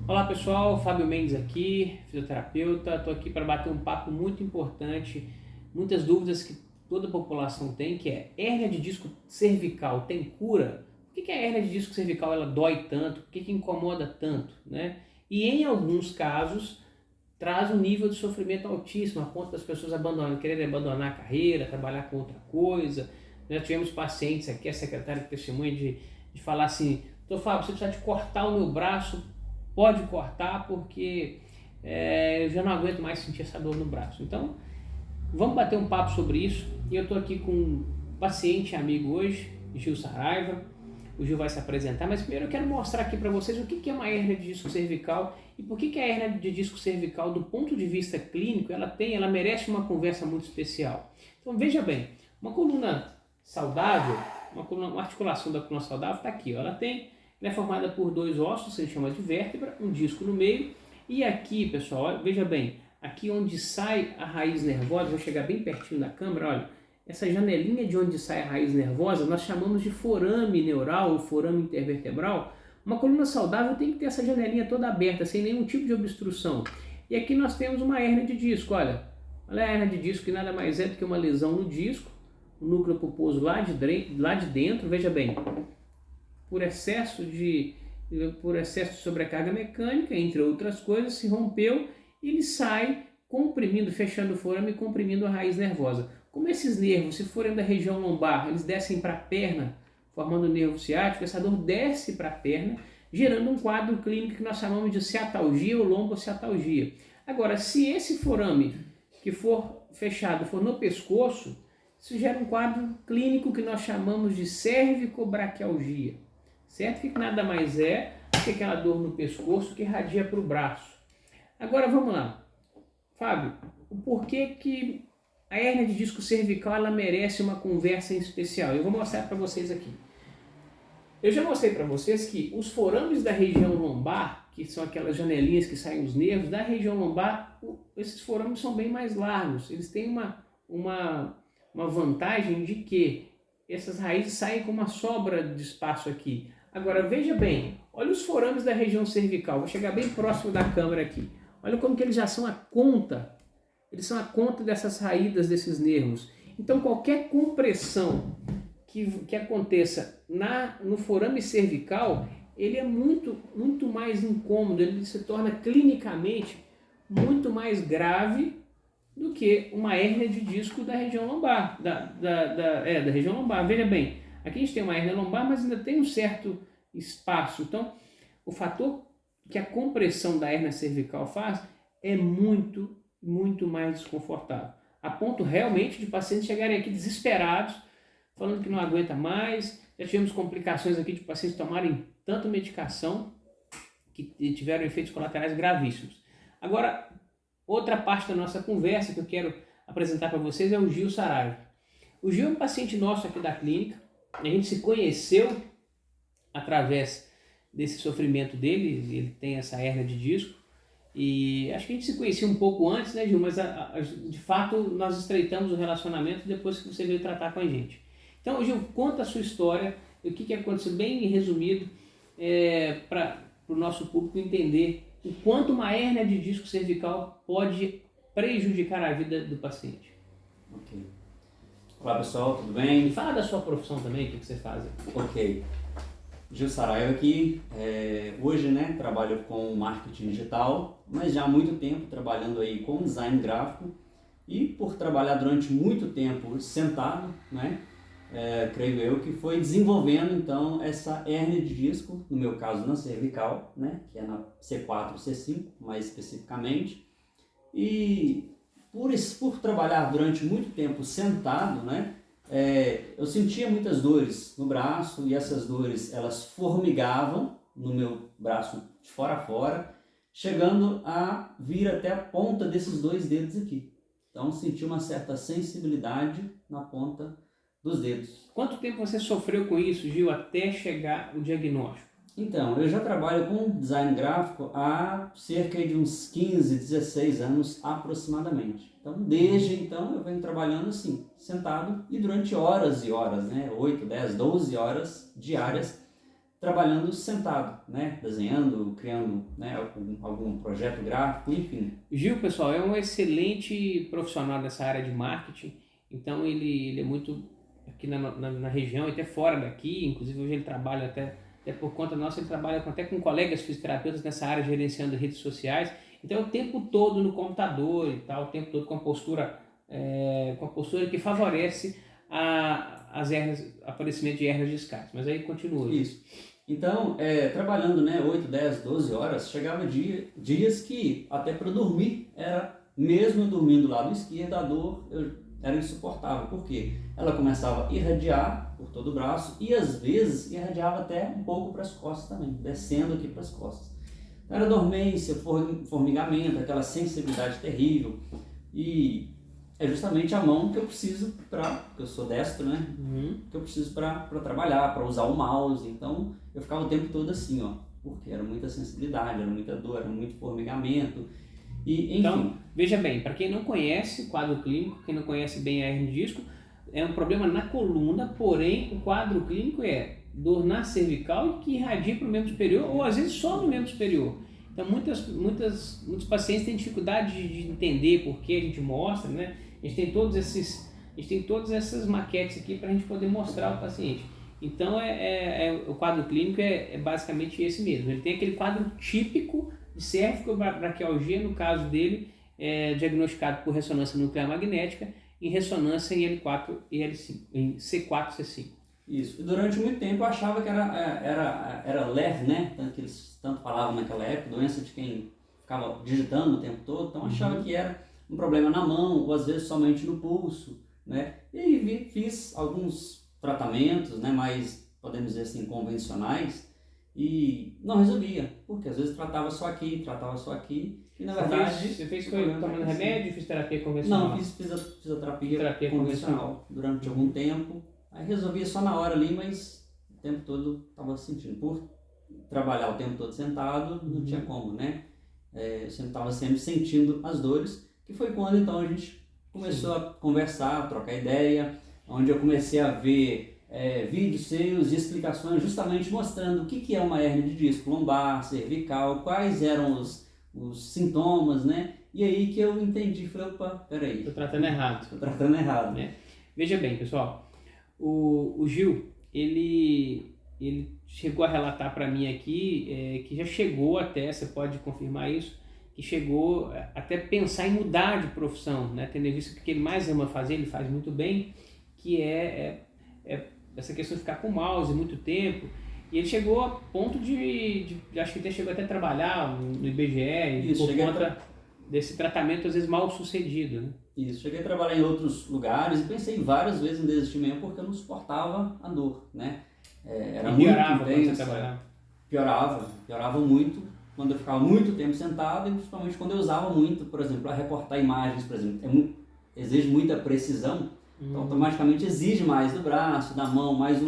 Olá pessoal, Fábio Mendes aqui, fisioterapeuta. Estou aqui para bater um papo muito importante, muitas dúvidas que toda a população tem, que é: hérnia de disco cervical tem cura? Por que a hérnia de disco cervical ela dói tanto? Por que incomoda tanto, né? E em alguns casos traz um nível de sofrimento altíssimo, a ponto das pessoas quererem abandonar a carreira, trabalhar com outra coisa. Já tivemos pacientes aqui, a secretária de testemunha, de falar assim: doutor Fábio, você precisa de cortar o meu braço, pode cortar, porque eu já não aguento mais sentir essa dor no braço. Então, vamos bater um papo sobre isso. E eu estou aqui com um paciente amigo hoje, Gil Saraiva. O Gil vai se apresentar, mas primeiro eu quero mostrar aqui para vocês o que é uma hérnia de disco cervical e por que a hérnia de disco cervical, do ponto de vista clínico, ela merece uma conversa muito especial. Então veja bem, uma coluna saudável, uma articulação da coluna saudável está aqui, ó. Ela é formada por dois ossos, que a gente chama de vértebra, um disco no meio, e aqui, pessoal, veja bem, aqui onde sai a raiz nervosa, vou chegar bem pertinho da câmera, olha, essa janelinha de onde sai a raiz nervosa, nós chamamos de forame neural ou forame intervertebral. Uma coluna saudável tem que ter essa janelinha toda aberta, sem nenhum tipo de obstrução. E aqui nós temos uma hérnia de disco, olha a hérnia de disco, que nada mais é do que uma lesão no disco, o núcleo pulposo lá de dentro, veja bem, por excesso de sobrecarga mecânica, entre outras coisas, se rompeu e ele sai comprimindo, fechando o forame e comprimindo a raiz nervosa. Como esses nervos, se forem da região lombar, eles descem para a perna, formando o nervo ciático, essa dor desce para a perna, gerando um quadro clínico que nós chamamos de ciatalgia ou lombociatalgia. Agora, se esse forame que for fechado for no pescoço, isso gera um quadro clínico que nós chamamos de cervicobraquialgia, certo? Que nada mais é do que aquela dor no pescoço que irradia para o braço. Agora vamos lá, Fábio, o porquê que a hérnia de disco cervical ela merece uma conversa em especial? Eu vou mostrar para vocês aqui. Eu já mostrei para vocês que os forames da região lombar, que são aquelas janelinhas que saem os nervos, da região lombar, esses forames são bem mais largos. Eles têm uma vantagem de que essas raízes saem com uma sobra de espaço aqui. Agora veja bem, olha os forames da região cervical, vou chegar bem próximo da câmera aqui. Olha como que eles já são a conta, eles são a conta dessas raídas desses nervos. Então qualquer compressão que aconteça no forame cervical, ele é muito mais incômodo, ele se torna clinicamente muito mais grave do que uma hérnia de disco da região lombar, da região lombar. Veja bem, aqui a gente tem uma hérnia lombar, mas ainda tem um certo espaço. Então, o fator que a compressão da hérnia cervical faz é muito mais desconfortável. A ponto realmente de pacientes chegarem aqui desesperados, falando que não aguenta mais. Já tivemos complicações aqui de pacientes tomarem tanta medicação que tiveram efeitos colaterais gravíssimos. Agora, outra parte da nossa conversa que eu quero apresentar para vocês é o Gil Saraiva. O Gil é um paciente nosso aqui da clínica. A gente se conheceu através desse sofrimento dele. Ele tem essa hérnia de disco. E acho que a gente se conhecia um pouco antes, né, Gil? Mas de fato nós estreitamos o relacionamento depois que você veio tratar com a gente. Então, Gil, conta a sua história, o que aconteceu, bem resumido, para o nosso público entender o quanto uma hérnia de disco cervical pode prejudicar a vida do paciente. Ok. Olá pessoal, tudo bem? E fala da sua profissão também, o que você faz. Ok. Gil Saraiva aqui. Hoje, né, trabalho com marketing digital, mas já há muito tempo trabalhando aí com design gráfico e por trabalhar durante muito tempo sentado, né, creio eu que foi desenvolvendo então essa hérnia de disco, no meu caso na cervical, né, que é na C4 C5 mais especificamente, e por trabalhar durante muito tempo sentado, né, eu sentia muitas dores no braço e essas dores elas formigavam no meu braço de fora a fora, chegando a vir até a ponta desses dois dedos aqui. Então senti uma certa sensibilidade na ponta dos dedos. Quanto tempo você sofreu com isso, Gil, até chegar o diagnóstico? Então, eu já trabalho com design gráfico há cerca de uns 15, 16 anos aproximadamente. Então, desde então, eu venho trabalhando assim, sentado e durante horas e horas, né? 8, 10, 12 horas diárias, trabalhando sentado, né? Desenhando, criando, né? algum projeto gráfico, enfim. Gil, pessoal, é um excelente profissional dessa área de marketing, então ele é muito aqui na região e até fora daqui, inclusive hoje ele trabalha até por conta nossa, ele trabalha até com colegas fisioterapeutas nessa área, gerenciando redes sociais, então é o tempo todo no computador e tal, o tempo todo com a postura que favorece as hernias, aparecimento de hernias discais. Mas aí continua. Isso. Então, trabalhando, né, 8, 10, 12 horas, chegava dias que até para dormir, mesmo dormindo do lado esquerdo, a dor era insuportável. Por quê? Ela começava a irradiar por todo o braço e às vezes irradiava até um pouco para as costas também, descendo aqui para as costas. Então, era dormência, formigamento, aquela sensibilidade terrível. E é justamente a mão que eu preciso porque eu sou destro, né? Que eu preciso para trabalhar, para usar o mouse. Então eu ficava o tempo todo assim, ó, porque era muita sensibilidade, era muita dor, era muito formigamento. E, enfim. Então, veja bem, para quem não conhece o quadro clínico, quem não conhece bem a hernia de disco, é um problema na coluna, porém o quadro clínico é dor na cervical e que irradia para o membro superior ou às vezes só no membro superior. Então muitos pacientes têm dificuldade de entender por que a gente mostra, né? A gente tem todas essas maquetes aqui para a gente poder mostrar ao paciente. Então o quadro clínico é basicamente esse mesmo. Ele tem aquele quadro típico de cervicobraquialgia, no caso dele, diagnosticado por ressonância nuclear magnética, em ressonância em L4 e L5, em C4 e C5. Isso. E durante muito tempo eu achava que era LER, né? Tanto que eles falavam naquela época, doença de quem ficava digitando o tempo todo. Então eu achava que era um problema na mão, ou às vezes somente no pulso, né? E aí fiz alguns tratamentos, né? Mais, podemos dizer assim, convencionais, e não resolvia, porque às vezes tratava só aqui, e na verdade... Você fez tomando remédio, fisioterapia convencional? Não, fiz fisioterapia convencional durante algum tempo. Aí resolvia só na hora ali, mas o tempo todo estava sentindo. Por trabalhar o tempo todo sentado, não tinha como, né? Eu estava sempre sentindo as dores, que foi quando então a gente começou a conversar, a trocar ideia, onde eu comecei a ver vídeos seus de explicações justamente mostrando o que é uma hernia de disco lombar, cervical, quais eram os sintomas, né? E aí que eu entendi, falei, opa, peraí. Estou tratando errado. Né? Veja bem, pessoal. O Gil, ele chegou a relatar para mim aqui que já chegou até, você pode confirmar isso, que chegou até pensar em mudar de profissão, né? Tendo visto que o que ele mais ama fazer, ele faz muito bem, que é essa questão de ficar com o mouse muito tempo. E ele chegou a ponto de acho que até chegou até a trabalhar no IBGE por conta desse tratamento às vezes mal sucedido, né? Isso, cheguei a trabalhar em outros lugares e pensei várias vezes em desistir mesmo porque eu não suportava a dor, né? Era muito intensa. Piorava muito quando eu ficava muito tempo sentado e principalmente quando eu usava muito, por exemplo, para recortar imagens, por exemplo, exige muita precisão, então automaticamente exige mais do braço, da mão, mais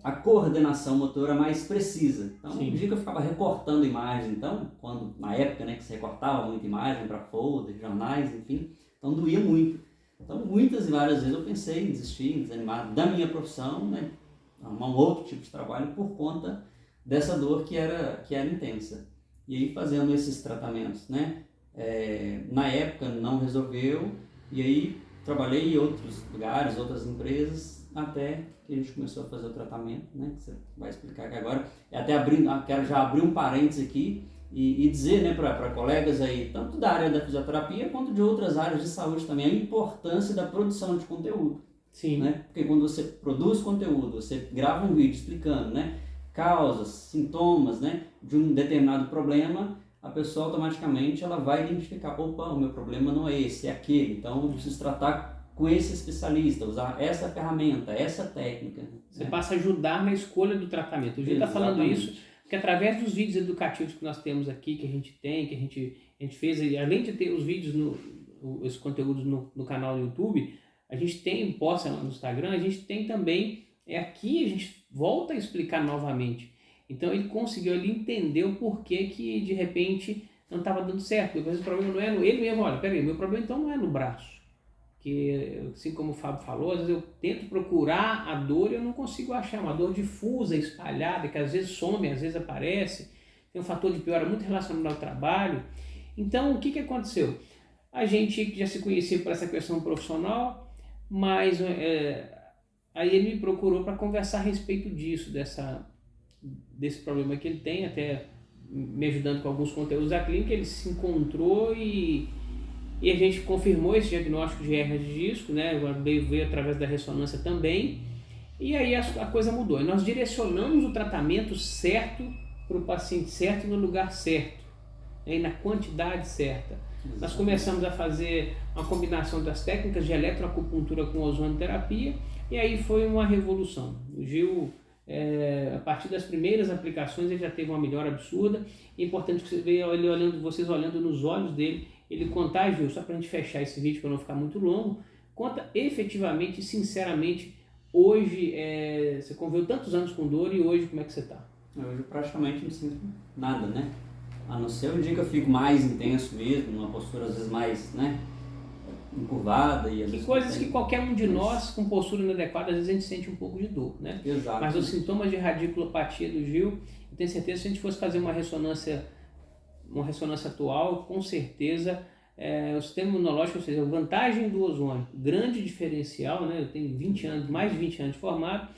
a coordenação motora mais precisa. Então, no dia que eu ficava recortando imagens, na época, né, que se recortava muita imagem para folder, jornais, enfim, então doía muito. Então, muitas e várias vezes eu pensei em desistir, em desanimar da minha profissão, né, arrumar um outro tipo de trabalho por conta dessa dor que era intensa. E aí, fazendo esses tratamentos, né, na época não resolveu, e aí trabalhei em outros lugares, outras empresas, até que a gente começou a fazer o tratamento, né, que você vai explicar aqui agora. Quero já abrir um parênteses aqui e dizer, né, para colegas aí, tanto da área da fisioterapia quanto de outras áreas de saúde também, a importância da produção de conteúdo. Sim. Né? Porque quando você produz conteúdo, você grava um vídeo explicando, né, causas, sintomas, né, de um determinado problema, a pessoa automaticamente ela vai identificar, opa, o meu problema não é esse, é aquele, então eu preciso tratar com esse especialista, usar essa ferramenta, essa técnica. Você passa a ajudar na escolha do tratamento. O Gil está falando isso porque através dos vídeos educativos que nós temos aqui, que a gente fez, além de ter os vídeos, os conteúdos no canal do YouTube, a gente tem, posta no Instagram, a gente tem também, aqui a gente volta a explicar novamente. Então ele conseguiu entender o porquê que de repente não estava dando certo. Depois o problema não é ele mesmo, olha, peraí, meu problema então não é no braço. Porque, assim como o Fábio falou, às vezes eu tento procurar a dor e eu não consigo achar. Uma dor difusa, espalhada, que às vezes some, às vezes aparece. Tem um fator de piora muito relacionado ao trabalho. Então, o que aconteceu? A gente já se conhecia por essa questão profissional, mas aí ele me procurou para conversar a respeito disso, desse problema que ele tem, até me ajudando com alguns conteúdos da clínica. Ele se encontrou e a gente confirmou esse diagnóstico de hérnia de disco, né? Veio através da ressonância também, e aí a coisa mudou. E nós direcionamos o tratamento certo para o paciente certo no lugar certo, né? E na quantidade certa. Exatamente. Nós começamos a fazer uma combinação das técnicas de eletroacupuntura com ozonoterapia, e aí foi uma revolução. O Gil, a partir das primeiras aplicações, ele já teve uma melhora absurda. É importante que você veja vocês olhando nos olhos dele, ele contar, Gil, só para a gente fechar esse vídeo para não ficar muito longo, conta efetivamente e sinceramente, hoje, você conviveu tantos anos com dor, e hoje como é que você está? Hoje praticamente não sinto nada, né? A não ser o dia que eu fico mais intenso mesmo, numa postura às vezes mais, né, encurvada. E coisas que qualquer um de nós, com postura inadequada, às vezes a gente sente um pouco de dor, né? Exato. Mas os sintomas de radiculopatia do Gil, eu tenho certeza que se a gente fosse fazer uma ressonância atual, com certeza o sistema imunológico, ou seja, a vantagem do ozônio, grande diferencial, né? Eu tenho 20 anos, mais de 20 anos de formado.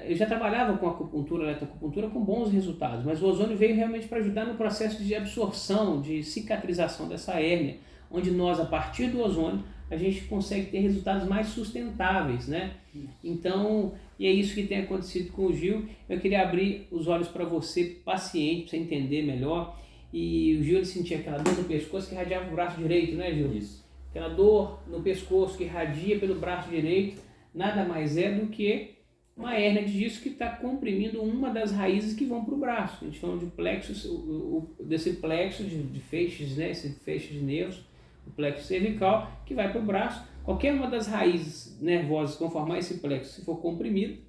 Eu já trabalhava com acupuntura, eletroacupuntura, com bons resultados, mas o ozônio veio realmente para ajudar no processo de absorção, de cicatrização dessa hérnia, onde nós, a partir do ozônio, a gente consegue ter resultados mais sustentáveis, né? Então, e é isso que tem acontecido com o Gil. Eu queria abrir os olhos para você, paciente, para você entender melhor. E o Gil, ele sentia aquela dor no pescoço que irradiava o braço direito, né, Gil? Isso. Aquela dor no pescoço que irradia pelo braço direito, nada mais é do que uma hérnia de disco que está comprimindo uma das raízes que vão para o braço. A gente chama de plexo, desse plexo de feixes, né, esse feixe de nervos, o plexo cervical, que vai para o braço. Qualquer uma das raízes nervosas que vão formar esse plexo, se for comprimido,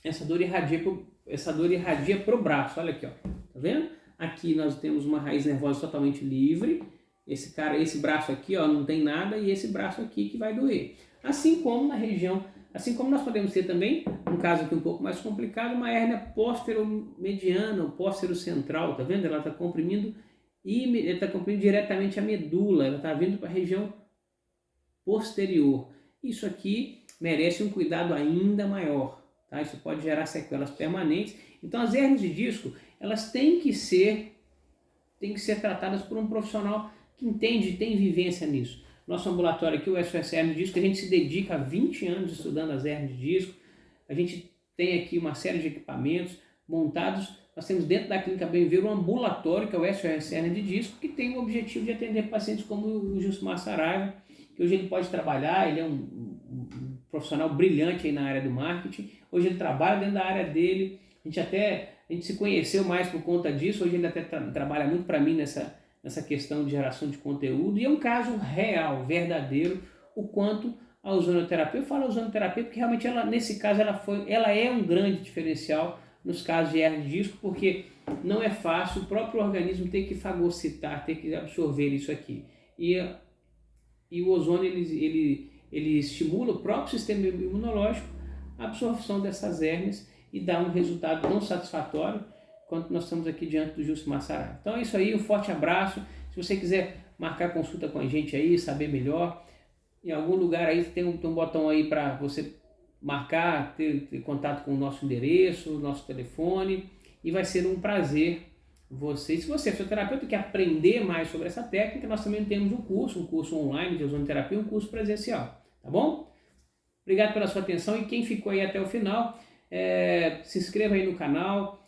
essa dor irradia para o braço. Olha aqui, ó. Tá vendo? Aqui nós temos uma raiz nervosa totalmente livre. Esse braço aqui, ó, não tem nada, e esse braço aqui que vai doer. Assim como nós podemos ter também, um caso aqui um pouco mais complicado, uma hérnia póstero-mediana ou póstero-central, tá vendo? Ela está comprimindo diretamente a medula, ela está vindo para a região posterior. Isso aqui merece um cuidado ainda maior, tá? Isso pode gerar sequelas permanentes. Então as hérnias de disco, elas têm que ser tratadas por um profissional que entende e tem vivência nisso. Nosso ambulatório aqui, o SOS Hérnia de Disco, a gente se dedica a 20 anos estudando as hérnias de disco. A gente tem aqui uma série de equipamentos montados. Nós temos dentro da Clínica Bem-Viver um ambulatório, que é o SOS Hérnia de Disco, que tem o objetivo de atender pacientes como o Gilsmar Saraiva, que hoje ele pode trabalhar, ele é um profissional brilhante aí na área do marketing. Hoje ele trabalha dentro da área dele. A gente se conheceu mais por conta disso. Hoje ele até trabalha muito para mim nessa questão de geração de conteúdo, e é um caso real, verdadeiro, o quanto a ozonoterapia, eu falo ozonoterapia porque realmente nesse caso ela é um grande diferencial nos casos de hérnia de disco, porque não é fácil o próprio organismo ter que fagocitar, ter que absorver isso aqui, e o ozônio ele estimula o próprio sistema imunológico, a absorção dessas hérnias, e dá um resultado não satisfatório, quando nós estamos aqui diante do Gilsmar Saraiva. Então é isso aí, um forte abraço. Se você quiser marcar consulta com a gente aí, saber melhor, em algum lugar aí tem um botão aí para você marcar, ter contato com o nosso endereço, nosso telefone, e vai ser um prazer se você é fisioterapeuta e quer aprender mais sobre essa técnica, nós também temos um curso online de ozonoterapia, um curso presencial, tá bom? Obrigado pela sua atenção, e quem ficou aí até o final, se inscreva aí no canal,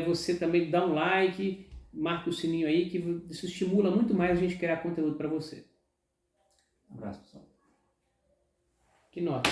você também dá um like, marca o sininho aí, que isso estimula muito mais a gente criar conteúdo para você. Um abraço, pessoal. Que nota.